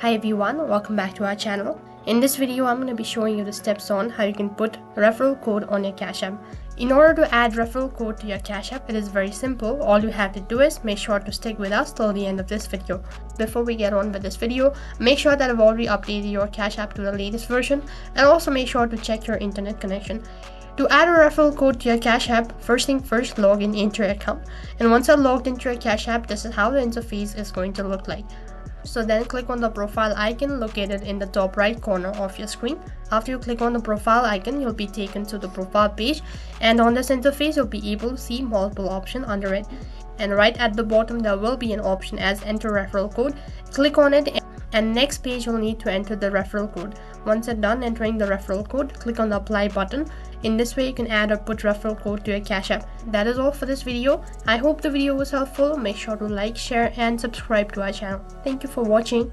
Hi everyone, welcome back to our channel. In this video, I'm going to be showing you the steps on how you can put referral code on your Cash App. In order to add referral code to your Cash App, it is very simple. All you have to do is make sure to stick with us till the end of this video. Before we get on with this video, make sure that I've already updated your Cash App to the latest version, and also make sure to check your internet connection. To add a referral code to your Cash App, first thing first, log into your account. And once you're logged into your Cash App, this is how the interface is going to look like. So then click on the profile icon located in the top right corner of your screen. After you click on the profile icon, you'll be taken to the profile page, and on this interface you'll be able to see multiple options under it. And right at the bottom there will be an option as enter referral code. Click on it, and next page you'll need to enter the referral code. Once you're done entering the referral code, click on the apply button. In this way you can add or put referral code to your Cash App. That is all for this video. I hope the video was helpful. Make sure to like, share and subscribe to our channel. Thank you for watching.